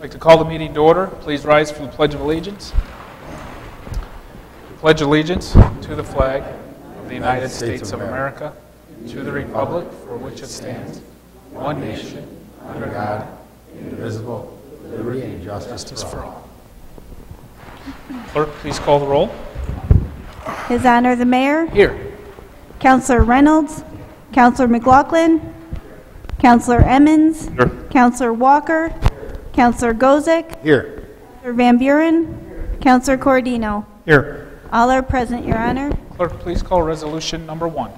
I'd like to call the meeting to order. Please rise for the Pledge of Allegiance. I pledge allegiance to the flag of the United States of America, to the republic for which it stands, one nation, under God, indivisible, with liberty and justice for all. Clerk, please call the roll. His Honor the Mayor. Here. Councilor Reynolds. Councilor McLaughlin. Councilor Emmons. Here. Councilor Walker. Councilor Gozick. Here. Councilor Van Buren. Councilor Cordino. Here. All are present, Your Honor. Clerk, please call resolution number 1.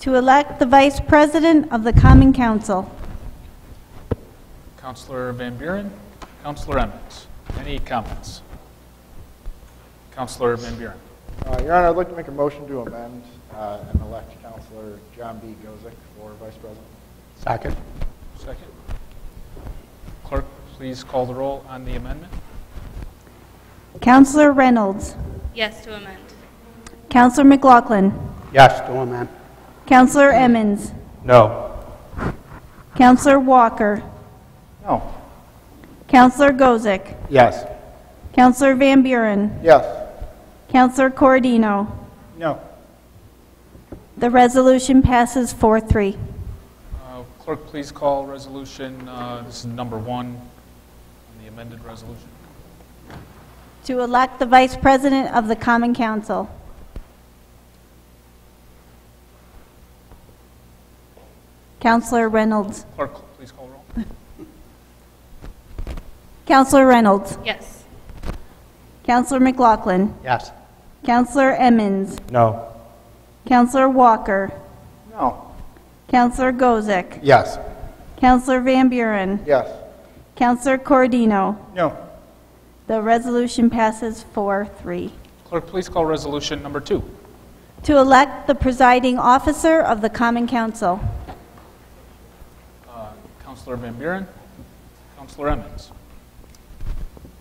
To elect the Vice President of the Common Council. Councilor Van Buren, Councilor Emmons. Any comments? Councilor Van Buren. Your Honor, I'd like to make a motion to amend and elect Councilor John B. Gozick for Vice President. Second. Second. Clerk, please call the roll on the amendment. Councilor Reynolds. Yes to amend. Councilor McLaughlin. Yes to amend. Councilor Emmons. No. Councilor Walker. No. Councilor Gozick. Yes. Councilor Van Buren. Yes. Councilor Cordino. No. The resolution passes 4-3. Clerk, please call resolution, this is number 1 on the amended resolution. To elect the Vice President of the Common Council. Councilor Reynolds. Clerk, please call roll. Councilor Reynolds. Yes. Councilor McLaughlin. Yes. Councilor Emmons. No. Councilor Walker. No. Councilor Gozick. Yes. Councilor Van Buren. Yes. Councilor Cordino. No. The resolution passes 4-3. Clerk, please call resolution number 2. To elect the presiding officer of the Common Council. Councilor Van Buren, Councilor Emmons,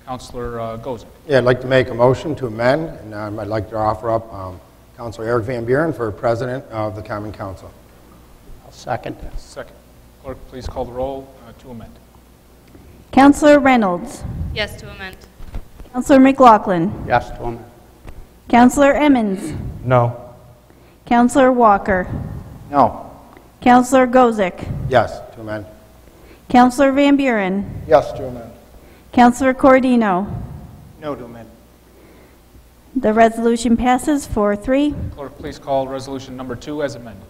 Councilor Gozick. Yeah, I'd like to make a motion to amend, and I'd like to offer up Councilor Eric Van Buren for President of the Common Council. I'll second. Second. Clerk, please call the roll to amend. Councilor Reynolds. Yes to amend. Councilor McLaughlin. Yes to amend. Councilor Emmons. No. Councilor Walker. No. Councilor Gozick. Yes to amend. Councilor Van Buren. Yes to amend. Councilor Cordino. No to amend. The resolution passes 4-3. Clerk, please call resolution number 2 as amended.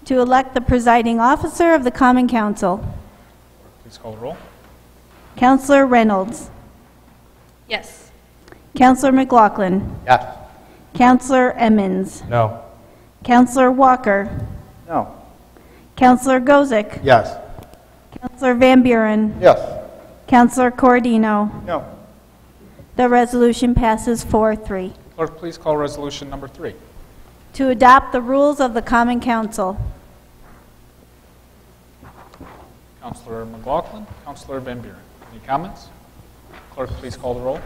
To elect the presiding officer of the Common Council. Please call the roll. Councilor Reynolds. Yes. Councilor McLaughlin. Yes. Councilor Emmons. No. Councilor Walker. No. Councilor Gozick. Yes. Councilor Van Buren. Yes. Councilor Cordino. No. The resolution passes 4-3. Clerk, please call resolution number 3. To adopt the rules of the Common Council. Councilor McLaughlin, Councilor Van Buren. Any comments? Clerk, please call the roll.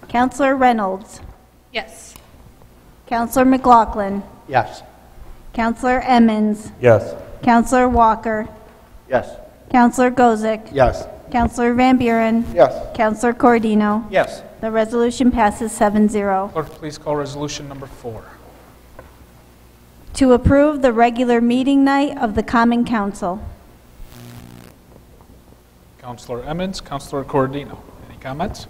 Councilor Reynolds. Yes. Councilor McLaughlin. Yes. Councilor Emmons. Yes. Councilor Walker. Yes. Councilor Gozick. Yes. Councilor Van Buren. Yes. Councilor Cordino. Yes. The resolution passes 7-0. Clerk, please call resolution number 4. To approve the regular meeting night of the Common Council. Councilor Emmons, Councilor Cordino. Any comments?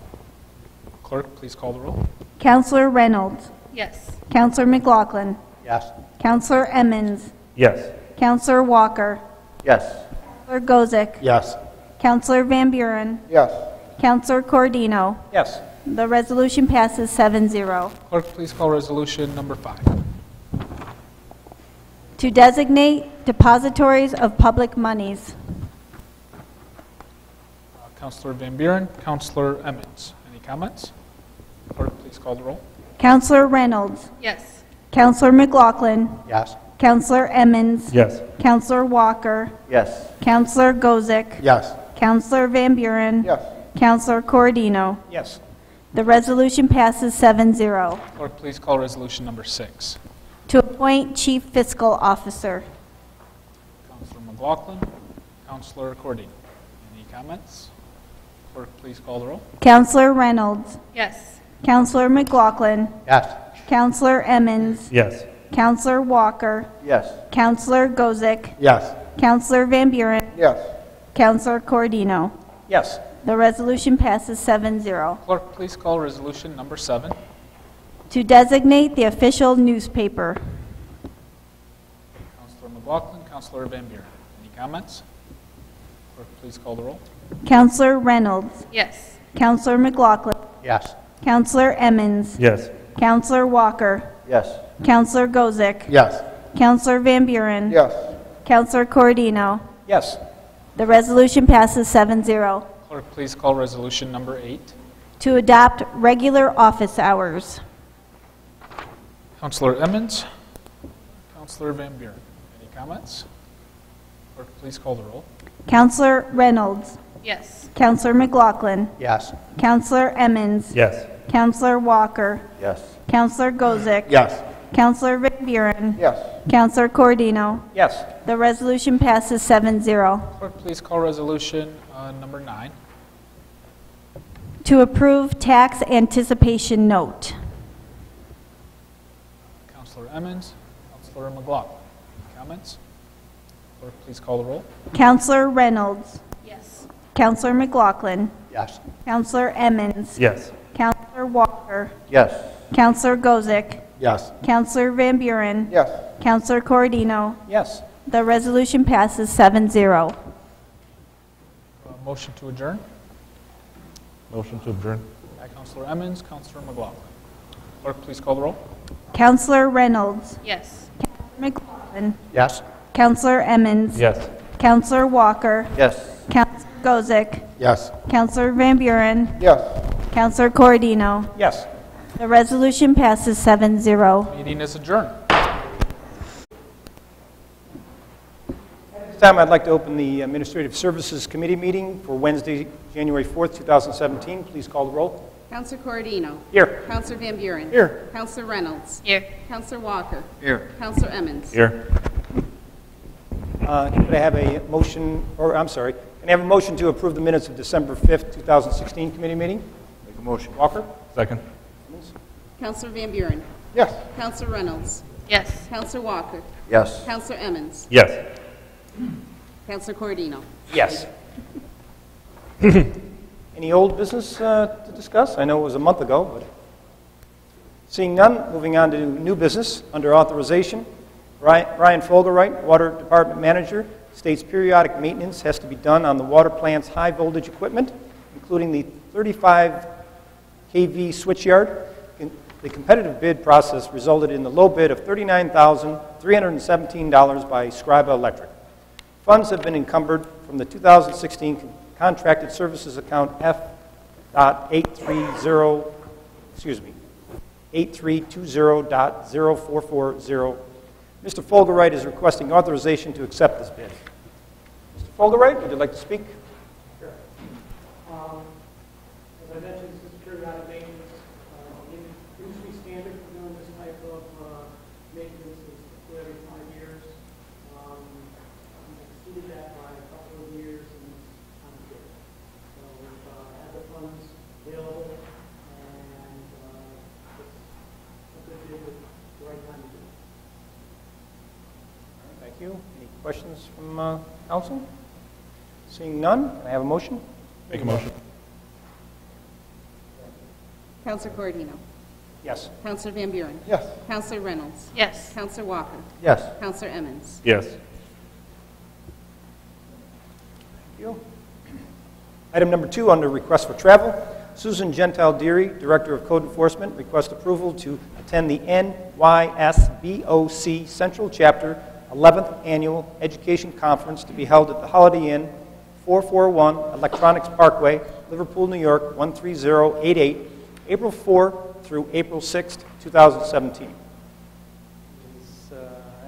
Clerk, please call the roll. Councilor Reynolds. Yes. Councilor McLaughlin. Yes. Councilor Emmons. Yes. Councilor Walker. Yes. Councilor Gozick. Yes. Councilor Van Buren. Yes. Councilor Cordino. Yes. The resolution passes 7-0. Clerk, please call resolution number 5. To designate depositories of public monies. Councilor Van Buren, Councilor Emmons. Any comments? Clerk, please call the roll. Councilor Reynolds. Yes. Councilor McLaughlin. Yes. Councilor Emmons. Yes. Councilor Walker. Yes. Councilor Gozick. Yes. Councilor Van Buren. Yes. Councilor Cordino. Yes. The resolution passes 7-0. Clerk, please call resolution number 6. To appoint Chief Fiscal Officer. Councilor McLaughlin, Councilor Cordino. Any comments? Clerk, please call the roll. Counselor Reynolds. Yes. Counselor McLaughlin. Yes. Counselor Emmons. Yes. Counselor Walker. Yes. Counselor Gozick. Yes. Counselor Van Buren. Yes. Counselor Cordino. Yes. The resolution passes 7-0. Clerk, please call resolution number 7. To designate the official newspaper. Counselor McLaughlin, Counselor Van Buren. Any comments? Clerk, please call the roll. Counselor Reynolds. Yes. Counselor McLaughlin. Yes. Counselor Emmons. Yes. Counselor Walker. Yes. Counselor Gozick. Yes. Counselor Van Buren. Yes. Counselor Cordino. Yes. The resolution passes 7-0. Clerk, please call resolution number 8. To adopt regular office hours. Counselor Emmons, Counselor Van Buren. Any comments? Clerk, please call the roll. Counselor Reynolds. Yes. Counselor McLaughlin. Yes. Counselor Emmons. Yes. Counselor Walker. Yes. Counselor Gozick. Yes. Counselor Van Buren. Yes. Counselor Cordino. Yes. The resolution passes 7-0. Clerk, please call resolution number 9. To approve tax anticipation note. Counselor Emmons, Counselor McLaughlin. Any comments? Clerk, please call the roll. Counselor Reynolds. Yes. Counselor McLaughlin. Yes. Counselor Emmons. Yes. Counselor Walker. Yes. Counselor Gozick. Yes. Counselor Van Buren. Yes. Counselor Cordino. Yes. The resolution passes 7-0. Motion to adjourn Motion to adjourn. by Counselor Emmons, Counselor McLaughlin. Clerk, please call the roll. Counselor Reynolds. Yes. McLaughlin. Yes. Counselor Emmons. Yes. Counselor Walker. Yes. Counselor Gozick. Yes. Counselor Van Buren. Yes. Counselor Cordino. Yes. The resolution passes 7-0. Meeting is adjourned. At this time, I'd like to open the Administrative Services Committee meeting for Wednesday, January 4th, 2017. Please call the roll. Counselor Cordino. Here. Counselor Van Buren. Here. Counselor Reynolds. Here. Counselor Walker. Here. Counselor Emmons. Here. Could I have a motion, or I'm sorry, can I have a motion to approve the minutes of December 5th, 2016 committee meeting? Make a motion. Walker? Second. Counselor Van Buren. Yes. Counselor Reynolds. Yes. Counselor Walker. Yes. Counselor Emmons. Yes. Counselor Cordino. Yes. Any old business to discuss? I know it was a month ago, but seeing none, moving on to new business. Under authorization, Brian Folgerwright, Water Department Manager, states periodic maintenance has to be done on the water plant's high voltage equipment, including the 35 kV switchyard. The competitive bid process resulted in the low bid of $39,317 by Scriba Electric. Funds have been encumbered from the 2016 contracted services account F.820.0440. Mr. Folgerwright is requesting authorization to accept this bid. Mr. Folgerwright, would you like to speak? As I mentioned, this is periodic maintenance. Industry standard for doing this type of maintenance is every 5 years. We exceeded that by a couple of years in this time period. So we've had the funds available, and it's a good deal at the right time to do it. Thank you. Any questions from council? Seeing none, can I have a motion? Make a motion. Counselor Cordino. Yes. Counselor Van Buren. Yes. Counselor Reynolds. Yes. Counselor Walker. Yes. Counselor Emmons. Yes. Thank you. Item number 2 under request for travel. Susan Gentile Deary, Director of Code Enforcement, requests approval to attend the NYSBOC Central Chapter 11th Annual Education Conference to be held at the Holiday Inn, 441 Electronics Parkway, Liverpool, New York, 13088, April 4 through April 6th, 2017. Is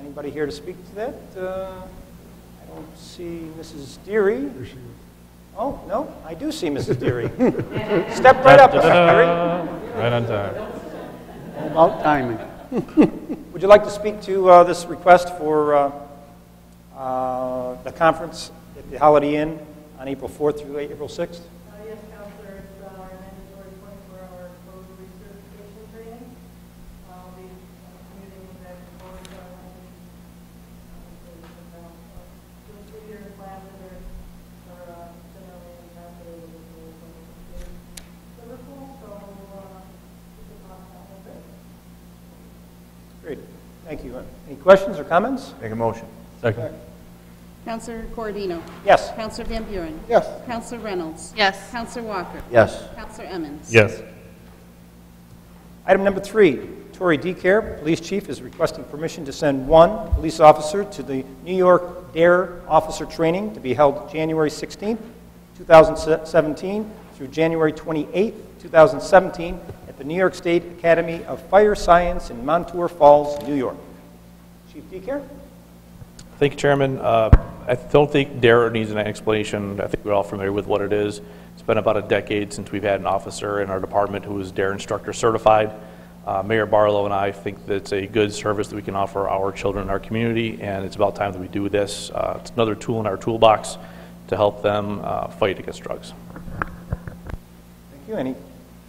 anybody here to speak to that? I don't see Mrs. Deary. Oh, no, I do see Mrs. Deary. Step right up, Mrs. Deary. Right on time. About timing. Would you like to speak to this request for the conference at the Holiday Inn on April 4th through April 6th? Yes, Counselor, it's our mandatory 24-hour code recertification training. I'll be commuting with that board, just to hear classes are generally in Saturday with Liverpool, so it's a possible. Great. Thank you. Any questions or comments? Make a motion. Second. Counselor Corodino. Yes. Counselor Van Buren. Yes. Counselor Reynolds. Yes. Counselor Walker. Yes. Counselor Emmons. Yes. Item number 3, Tori DeCare, Police Chief, is requesting permission to send one police officer to the New York DARE Officer Training to be held January 16th, 2017 through January 28th, 2017 at the New York State Academy of Fire Science in Montour Falls, New York. Chief DeCare? Thank you, Chairman. I don't think DARE needs an explanation. I think we're all familiar with what it is. It's been about a decade since we've had an officer in our department who is DARE instructor certified. Mayor Barlow and I think that it's a good service that we can offer our children in our community, and it's about time that we do this. It's another tool in our toolbox to help them fight against drugs. Thank you. Any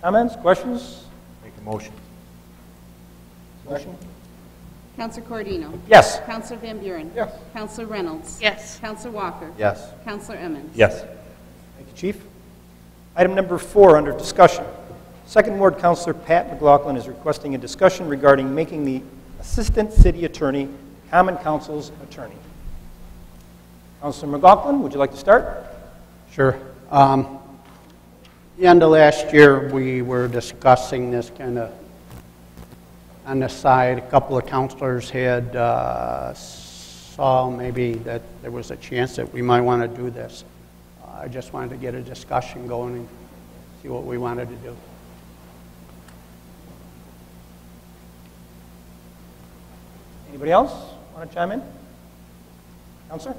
comments, questions? Make a motion. Motion? Counselor Corodino. Yes. Counselor Van Buren. Yes. Counselor Reynolds. Yes. Counselor Walker. Yes. Counselor Emmons. Yes. Thank you, Chief. Item number 4 under discussion. Second Ward Councilor Pat McLaughlin is requesting a discussion regarding making the Assistant City Attorney the Common Council's attorney. Councilor McLaughlin, would you like to start? Sure. The end of last year, we were discussing this kind of on the side. A couple of councilors had saw maybe that there was a chance that we might want to do this. I just wanted to get a discussion going and see what we wanted to do. Anybody else want to chime in? Councilor?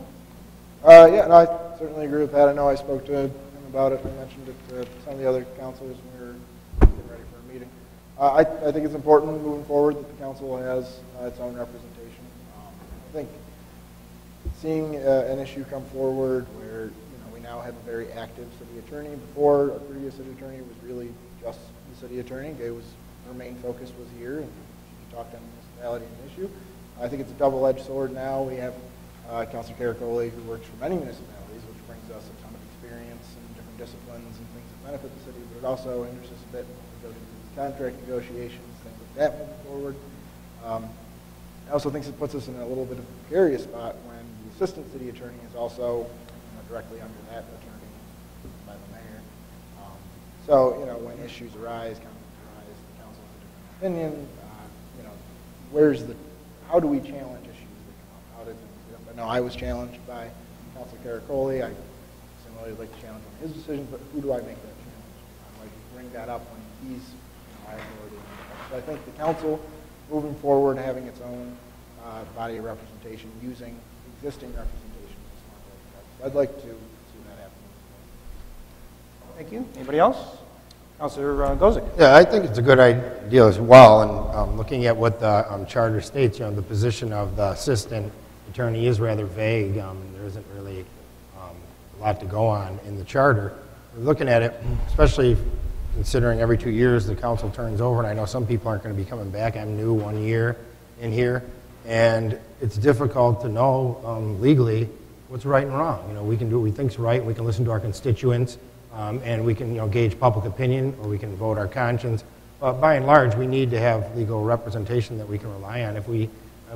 Yeah, no, I certainly agree with that. I know I spoke to him about it. I mentioned it to some of the other councilors when we were getting ready for a meeting. I think it's important moving forward that the council has its own representation. I think seeing an issue come forward where we now have a very active city attorney. Before, our previous city attorney was really just the city attorney. Her main focus was here, and she talked on municipality and the issue. I think it's a double-edged sword now. We have Councilor Caracoli, who works for many municipalities, which brings us a ton of experience in different disciplines and things that benefit the city, but it also hinders us a bit when we go to these contract negotiations, things like that moving forward. I also think it puts us in a little bit of a precarious spot when the assistant city attorney is also directly under that attorney by the mayor. So, when issues arise, conflicts arise, the council has a different opinion. How do we challenge issues that come up? How did I know I was challenged by Councilor Caracoli. I similarly like to challenge on his decisions, but who do I make that challenge? How do I bring that up when he's my authority? So I think the council, moving forward, having its own body of representation, using existing representation. So I'd like to see that happen. Thank you. Anybody else? Councilor Gozik. Yeah, I think it's a good idea as well. And looking at what the charter states, the position of the assistant attorney is rather vague. There isn't really a lot to go on in the charter. We're looking at it, especially considering every 2 years the council turns over, and I know some people aren't going to be coming back. I'm new 1 year in here, and it's difficult to know legally what's right and wrong. We can do what we think's right, and we can listen to our constituents, and we can gauge public opinion, or we can vote our conscience. But by and large, we need to have legal representation that we can rely on if we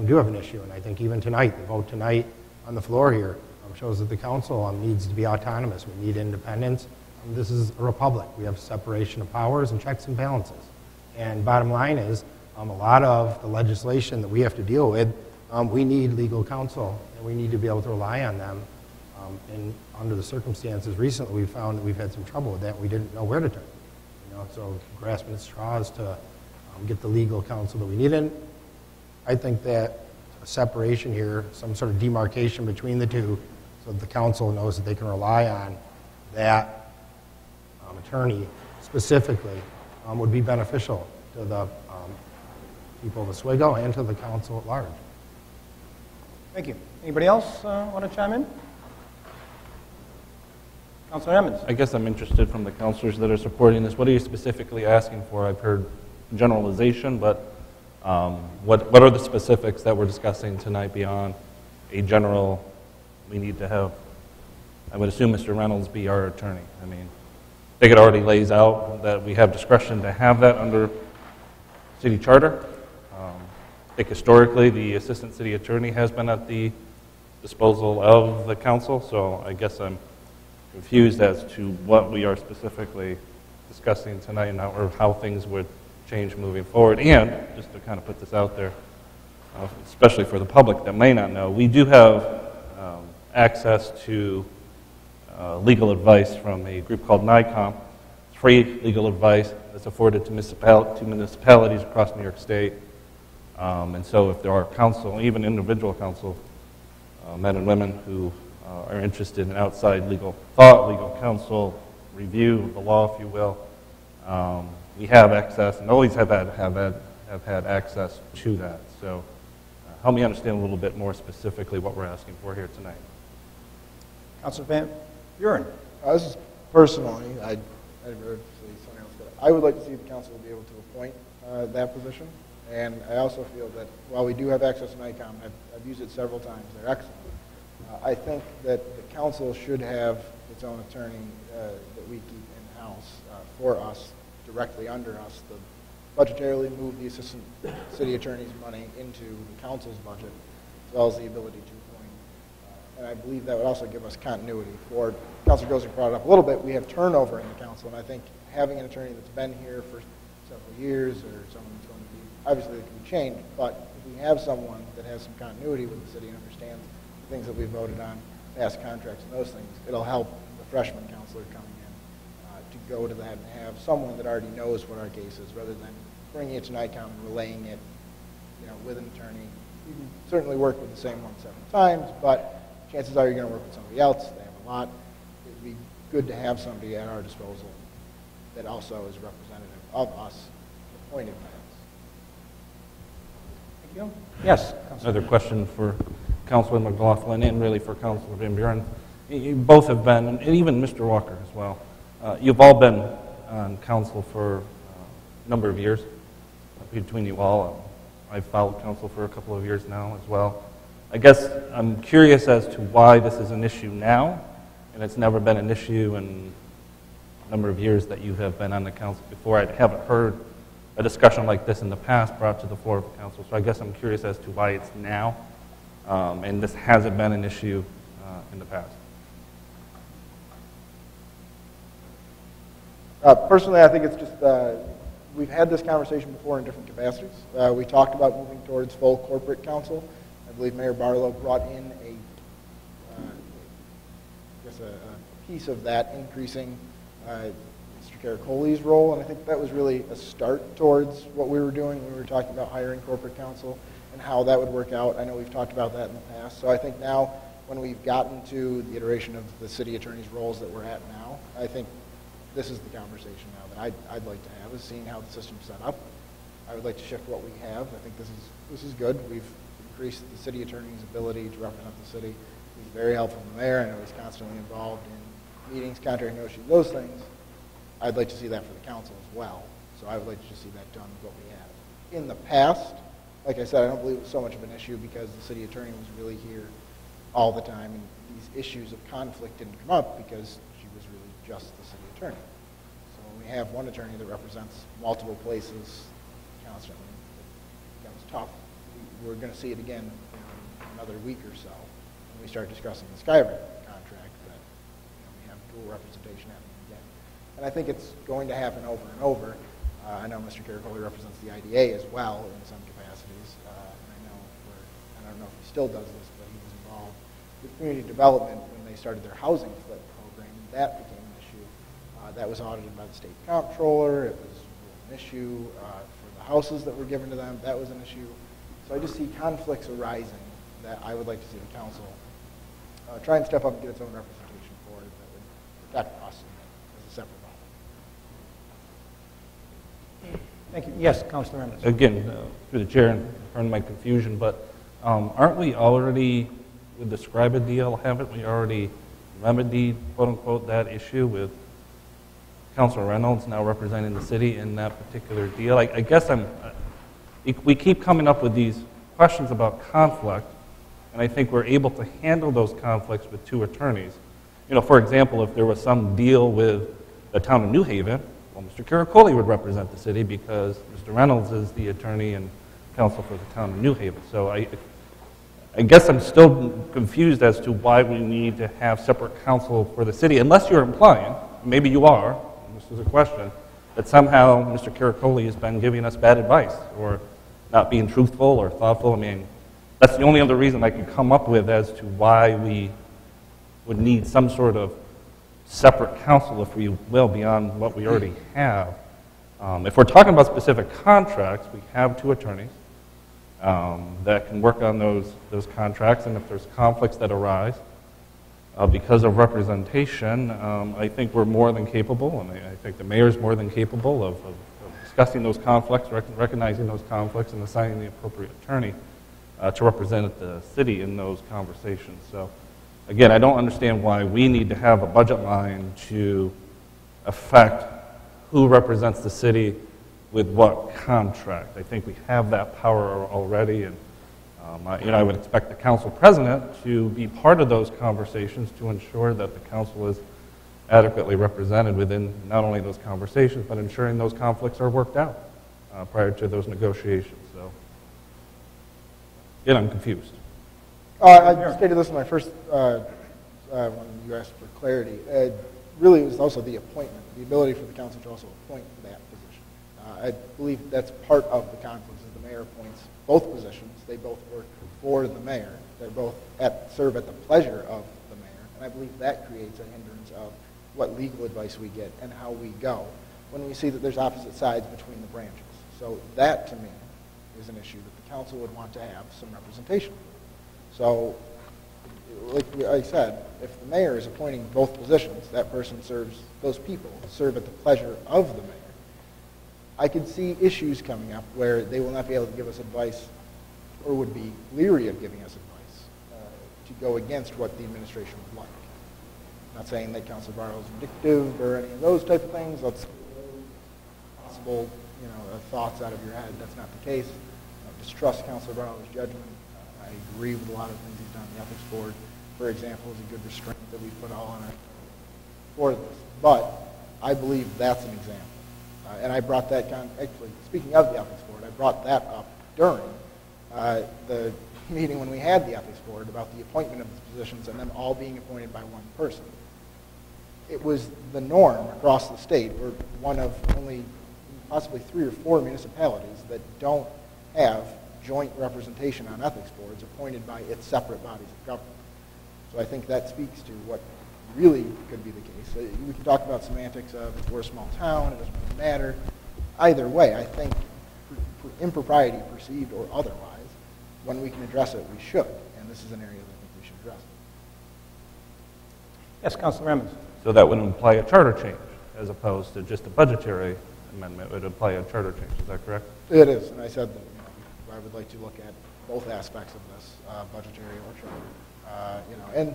do have an issue. And I think even tonight, the vote tonight on the floor here shows that the council needs to be autonomous. We need independence. This is a republic. We have separation of powers and checks and balances. And bottom line is, a lot of the legislation that we have to deal with, we need legal counsel, and we need to be able to rely on them. And under the circumstances recently, we found that we've had some trouble with that. We didn't know where to turn. So grasping at straws to get the legal counsel that we need. And I think that a separation here, some sort of demarcation between the two, so that the council knows that they can rely on that attorney specifically, would be beneficial to the people of Oswego and to the council at large. Thank you. Anybody else want to chime in? Counselor Emmons. I guess I'm interested from the counselors that are supporting this. What are you specifically asking for? I've heard generalization, but what are the specifics that we're discussing tonight beyond a general, we need to have, I would assume Mr. Reynolds be our attorney. I mean, I think it already lays out that we have discretion to have that under city charter. I think historically the assistant city attorney has been at the disposal of the council, so I guess I'm confused as to what we are specifically discussing tonight and or how things would change moving forward. And just to kind of put this out there, especially for the public that may not know, we do have access to legal advice from a group called NICOM. It's free legal advice that's afforded to municipalities across New York State. And so if there are counsel, even individual counsel, men and women who are interested in outside legal thought, legal counsel, review of the law, if you will, we have access and always have had access to that. So help me understand a little bit more specifically what we're asking for here tonight. Counselor Van Buren. This is personally, I would like to see the council be able to appoint that position. And I also feel that while we do have access to NICOM, I've used it several times, they're excellent. I think that the council should have its own attorney that we keep in-house for us, directly under us, to budgetarily move the assistant city attorney's money into the council's budget, as well as the ability to appoint. And I believe that would also give us continuity. For Councilor Gosek brought it up a little bit, we have turnover in the council, and I think having an attorney that's been here for several years, or someone that's going to be, obviously it can be changed, but if we have someone that has some continuity with the city and understands the things that we voted on, past contracts and those things, it'll help the freshman counselor coming in to go to that and have someone that already knows what our case is, rather than bringing it to NICOM and relaying it, with an attorney. You can certainly work with the same one 7 times, but chances are you're going to work with somebody else. They have a lot. It'd be good to have somebody at our disposal that also is representative of us, appointed by us. Thank you. Yes, Counselor. Another question for Councilor McLaughlin and really for Councilor Van Buren. You both have been, and even Mr. Walker as well, you've all been on council for a number of years. Between you all, I've followed council for a couple of years now as well. I guess I'm curious as to why this is an issue now, and it's never been an issue in a number of years that you have been on the council before. I haven't heard a discussion like this in the past brought to the floor of the council, so I guess I'm curious as to why it's now, and this hasn't been an issue in the past. Personally, I think it's just, we've had this conversation before in different capacities. We talked about moving towards full corporate counsel. I believe Mayor Barlow brought in a piece of that, increasing Mr. Caracoli's role, and I think that was really a start towards what we were doing when we were talking about hiring corporate counsel and how that would work out. I know we've talked about that in the past, so I think now when we've gotten to the iteration of the city attorney's roles that we're at now, I think this is the conversation now that I'd like to have, is seeing how the system's set up. I would like to shift what we have. I think this is good. We've increased the city attorney's ability to represent the city. He's very helpful from the mayor. I know he's constantly involved in meetings, contract negotiations, those things. I'd like to see that for the council as well. So I would like to just see that done with what we have. In the past, like I said, I don't believe it was so much of an issue because the city attorney was really here all the time, and these issues of conflict didn't come up because she was really just the city attorney. So when we have one attorney that represents multiple places constantly, it becomes tough. We're going to see it again in another week or so when we start discussing the Skyrim contract, that we have dual representation happening again. And I think it's going to happen over and over. I know Mr. Caracoli represents the IDA as well in some capacities. And I don't know if he still does this, but he was involved with community development when they started their housing flip program. That became an issue. That was audited by the state comptroller. It was an issue for the houses that were given to them. That was an issue. So I just see conflicts arising that I would like to see the council try and step up and get its own representation for it that would protect us as a separate body. Thank you. Yes, Councilor Emmons. Again, through the chair, and pardon my confusion, but aren't we already, with the Scriba deal, haven't we already remedied, quote-unquote, that issue with Councilor Reynolds now representing the city in that particular deal. I guess we keep coming up with these questions about conflict, and I think we're able to handle those conflicts with two attorneys. You know, for example, if there was some deal with the town of New Haven, well, Mr. Caracoli would represent the city because Mr. Reynolds is the attorney and counsel for the town of New Haven. So I guess I'm still confused as to why we need to have separate counsel for the city, unless you're implying, maybe you are, this is a question, that somehow Mr. Caracoli has been giving us bad advice or not being truthful or thoughtful. I mean, that's the only other reason I could come up with as to why we would need some sort of separate counsel, if we will, beyond what we already have. If we're talking about specific contracts, we have two attorneys that can work on those contracts, and if there's conflicts that arise because of representation, I think we're more than capable, and I think the mayor's more than capable of discussing those conflicts, recognizing those conflicts, and assigning the appropriate attorney to represent the city in those conversations. So, again, I don't understand why we need to have a budget line to affect who represents the city with what contract. I think we have that power already, and I would expect the council president to be part of those conversations to ensure that the council is adequately represented within not only those conversations, but ensuring those conflicts are worked out prior to those negotiations. So, again, I'm confused. I stated this in my first, when you asked for clarity. Really, it was also the appointment, the ability for the council to also appoint that position. I believe that's part of the conflicts, is the mayor appoints both positions. They both work for the mayor. They both serve at the pleasure of the mayor. And I believe that creates a hindrance of what legal advice we get and how we go when we see that there's opposite sides between the branches. So that, to me, is an issue that the council would want to have some representation. So, like I said, if the mayor is appointing both positions, that person serves, those people serve at the pleasure of the mayor. I could see issues coming up where they will not be able to give us advice or would be leery of giving us advice to go against what the administration would like. I'm not saying that Councilor Barrow is vindictive or any of those type of things. Let's possible, thoughts out of your head. That's not the case. Distrust Councilor Barrow's judgment. I agree with a lot of things he's done. The ethics board, for example, is a good restraint that we put all on it for this. But I believe that's an example. And I brought that, actually, speaking of the ethics board, I brought that up during the meeting when we had the ethics board about the appointment of these positions and them all being appointed by one person. It was the norm across the state. We're one of only possibly 3 or 4 municipalities that don't have joint representation on ethics boards appointed by its separate bodies of government. So I think that speaks to what really could be the case. We can talk about semantics of if we're a small town, it doesn't really matter. Either way, I think for impropriety perceived or otherwise, when we can address it, we should. And this is an area that I think we should address. Yes, Councilor Emmons. So that would imply a charter change as opposed to just a budgetary amendment. It would imply a charter change. Is that correct? It is, and I said that I would like to look at both aspects of this, budgetary or charter. And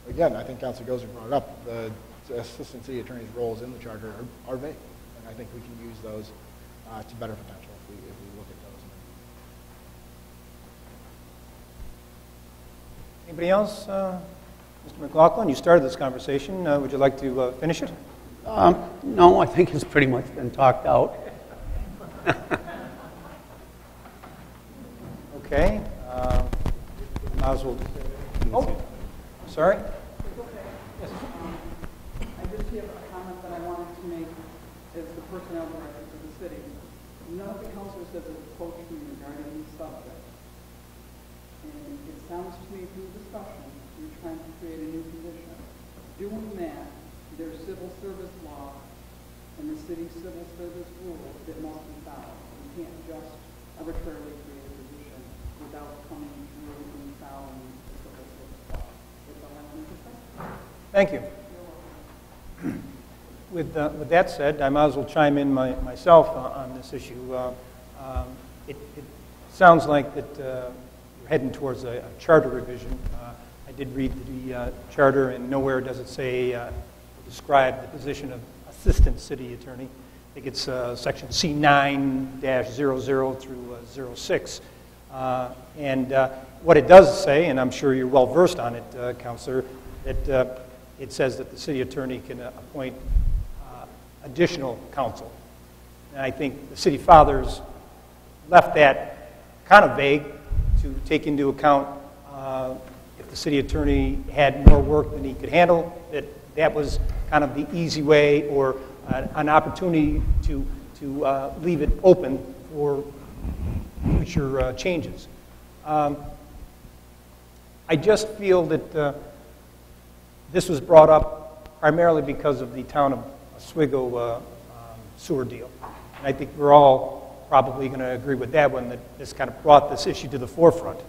again, I think Councilor Gozer brought it up. The assistant city attorney's roles in the charter are vague, and I think we can use those to better potential if we look at those. Anybody else? Mr. McLaughlin, you started this conversation. Would you like to finish it? No, I think it's pretty much been talked out. Okay. Might as well. Oh, sorry. Yes. I just have a comment that I wanted to make as the personnel director for the city. None of the councilors have approached me regarding these subjects. And it sounds to me through discussion, you're trying to create a new position. Doing that, there's civil service law and the city's civil service rules that must be followed. You can't just arbitrarily create a position without coming through and following the civil service law. That's all I wanted to say. Thank you. With that said, I might as well chime in myself on this issue. It sounds like that you're heading towards a charter revision. I did read the charter, and nowhere does it say, describe the position of assistant city attorney. I think it's section C9-00 through 06. And what it does say, and I'm sure you're well versed on it, Counselor, that it says that the city attorney can appoint additional counsel. And I think the city fathers left that kind of vague to take into account if the city attorney had more work than he could handle, that was kind of the easy way, or an opportunity to leave it open for future changes. I just feel that this was brought up primarily because of the town of Oswego sewer deal. And I think we're all probably going to agree with that one, that this kind of brought this issue to the forefront.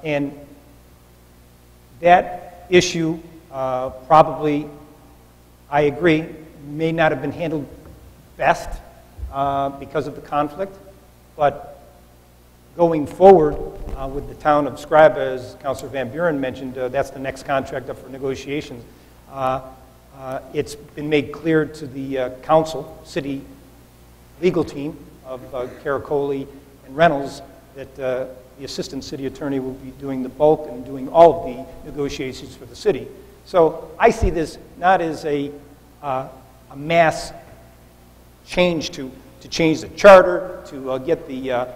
And that issue probably, I agree, may not have been handled best because of the conflict, but going forward with the town of Scribe, as Councilor Van Buren mentioned, that's the next contract up for negotiations. It's been made clear to the council, city legal team of Caracoli and Reynolds that the assistant city attorney will be doing the bulk and doing all of the negotiations for the city. So I see this not as a mass change to change the charter, to get the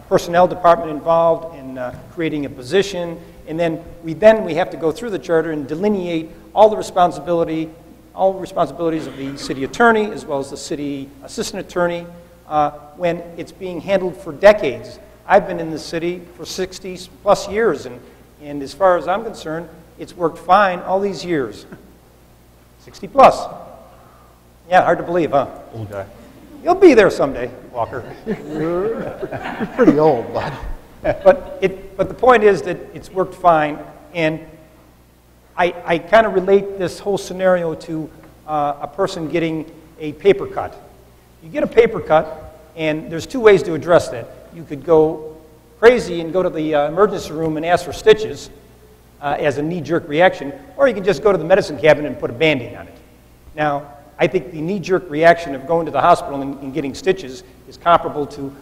personnel department involved in creating a position, and then we have to go through the charter and delineate all the responsibilities of the city attorney as well as the city assistant attorney when it's being handled for decades. I've been in the city for 60 plus years, and as far as I'm concerned, it's worked fine all these years. 60 plus. Yeah, hard to believe, huh? Old guy. You'll be there someday, Walker. You're pretty old, bud. But the point is that it's worked fine, and I kind of relate this whole scenario to a person getting a paper cut. You get a paper cut, and there's two ways to address that. You could go crazy and go to the emergency room and ask for stitches as a knee-jerk reaction, or you can just go to the medicine cabinet and put a Band-Aid on it. Now, I think the knee-jerk reaction of going to the hospital and getting stitches is comparable to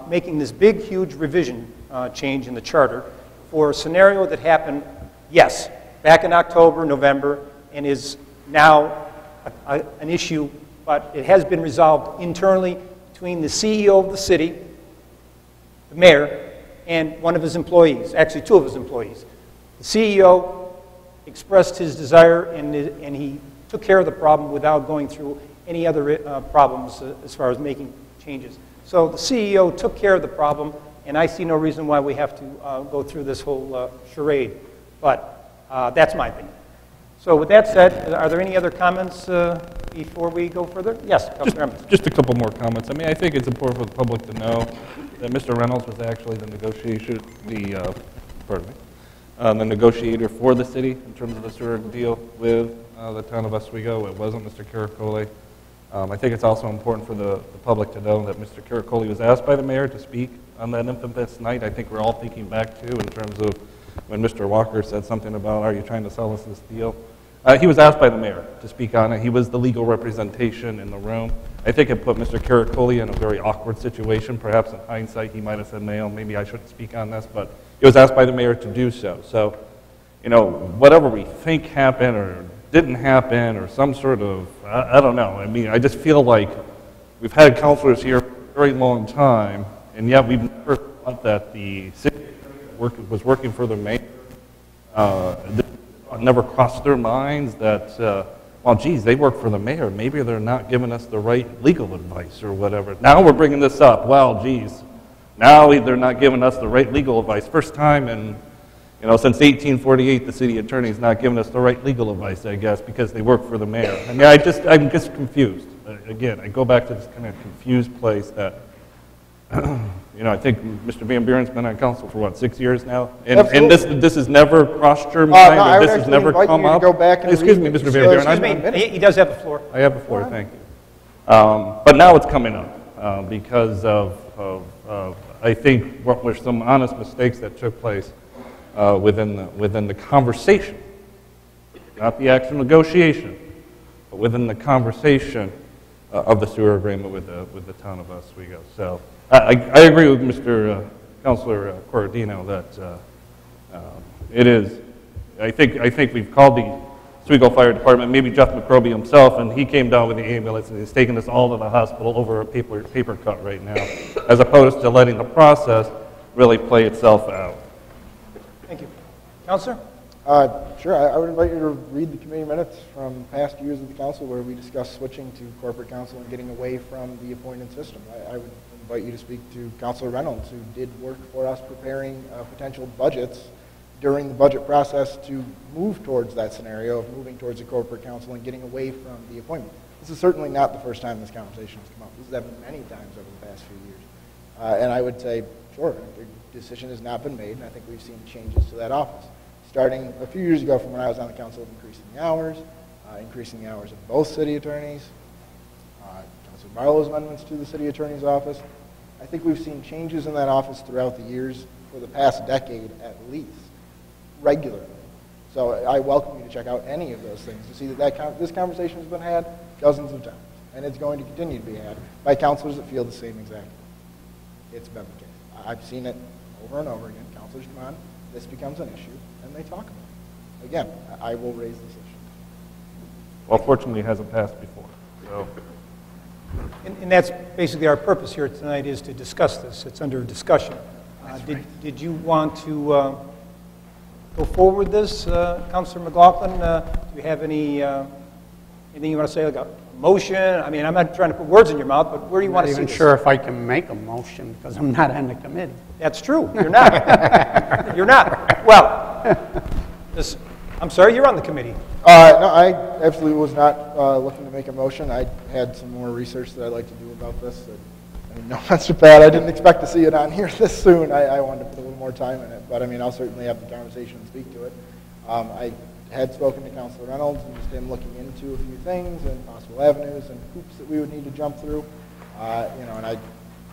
making this big, huge revision change in the charter for a scenario that happened, yes, back in October, November, and is now an issue, but it has been resolved internally between the CEO of the city, the mayor, and one of his employees, actually two of his employees. The CEO expressed his desire, and he took care of the problem without going through any other problems as far as making changes. So the CEO took care of the problem, and I see no reason why we have to go through this whole charade. But that's my opinion. So with that said, are there any other comments before we go further? Yes, Councilor Emmons. Just a couple more comments. I mean, I think it's important for the public to know that Mr. Reynolds was actually the negotiator for the city in terms of the sewer deal with the town of Oswego. It wasn't Mr. Caracoli. I think it's also important for the public to know that Mr. Caracoli was asked by the mayor to speak on that infamous night. I think we're all thinking back to in terms of when Mr. Walker said something about, are you trying to sell us this deal? He was asked by the mayor to speak on it. He was the legal representation in the room. I think it put Mr. Caracoli in a very awkward situation. Perhaps in hindsight, he might have said, no, maybe I shouldn't speak on this, but he was asked by the mayor to do so. So, you know, whatever we think happened or didn't happen or some sort of, I don't know. I mean, I just feel like we've had counselors here for a very long time, and yet we've never thought that the city was working for the mayor. It never crossed their minds that, well, geez, they work for the mayor. Maybe they're not giving us the right legal advice or whatever. Now we're bringing this up. Well, geez, now they're not giving us the right legal advice. First time in, you know, since 1848, the city attorney's not giving us the right legal advice, I guess, because they work for the mayor. I mean, I'm just confused. Again, I go back to this kind of confused place that, you know, I think Mr. Van Buren's been on council for, what, 6 years now? And this has never crossed your mind, or this has never come up? Go back and excuse me, Mr. Van Buren. Excuse me, he does have the floor. I have the floor, thank you. But now it's coming up because of I think, what were some honest mistakes that took place within the conversation, not the actual negotiation, but within the conversation of the sewer agreement with the town of Oswego. So I agree with Mr. Councilor Corradino that it is. I think we've called the Oswego Fire Department, maybe Jeff McRoby himself, and he came down with the ambulance and he's taking us all to the hospital over a paper cut right now, as opposed to letting the process really play itself out. Thank you. Counselor? Sure, I would invite you to read the committee minutes from past years of the council where we discussed switching to corporate counsel and getting away from the appointed system. I would invite you to speak to Councilor Reynolds, who did work for us preparing potential budgets during the budget process to move towards that scenario of moving towards a corporate counsel and getting away from the appointment. This is certainly not the first time this conversation has come up. This has happened many times over the past few years. And I would say, sure, the decision has not been made, and I think we've seen changes to that office. Starting a few years ago from when I was on the council, of increasing the hours of both city attorneys, Councilor Barlow's amendments to the city attorney's office. I think we've seen changes in that office throughout the years for the past decade at least, regularly. So I welcome you to check out any of those things to see that this conversation has been had dozens of times, and it's going to continue to be had by councilors that feel the same exact way. It's been the case. I've seen it over and over again. Councilors come on, this becomes an issue, and they talk about it. Again, I will raise this issue. Well, fortunately, it hasn't passed before. So. And that's basically our purpose here tonight, is to discuss this. It's under discussion. Did you want to go forward with this, Councilor McLaughlin? Do you have anything you want to say, like a motion? I mean, I'm not trying to put words in your mouth, but where do you want to see this? I'm not even sure if I can make a motion because I'm not on the committee. That's true. You're not. You're not. Well, I'm sorry, you're on the committee. No, I absolutely was not looking to make a motion. I had some more research that I'd like to do about this. I mean, no offense to Pat, I didn't expect to see it on here this soon. I wanted to put a little more time in it, but I mean, I'll certainly have the conversation and speak to it. I had spoken to Councilor Reynolds and just him looking into a few things and possible avenues and hoops that we would need to jump through. And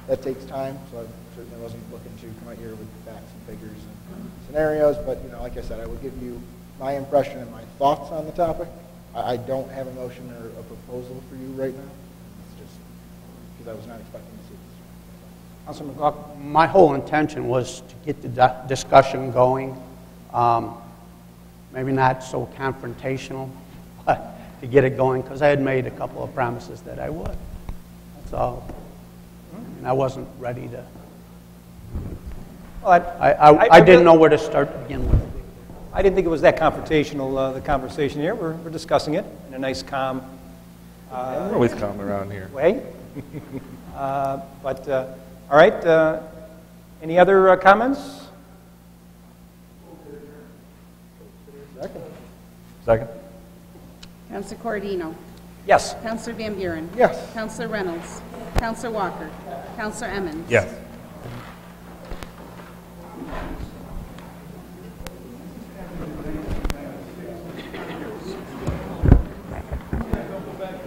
that takes time, so I certainly wasn't looking to come out here with facts and figures and scenarios, but like I said, I will give you my impression and my thoughts on the topic. I don't have a motion or a proposal for you right now. It's just because I was not expecting to see this. Councilor McLaughlin? My whole intention was to get the discussion going, maybe not so confrontational, but to get it going, because I had made a couple of promises that I would. That's all. And I wasn't ready to. Well, I didn't know where to start to begin with. I didn't think it was that confrontational, the conversation here. We're discussing it in a nice, calm We're always calm around here. way. All right. Any other comments? Second? Councilor Corradino. Yes. Councilor Van Buren. Yes. Councilor Reynolds. Councilor Walker. Councilor Emmons. Yes.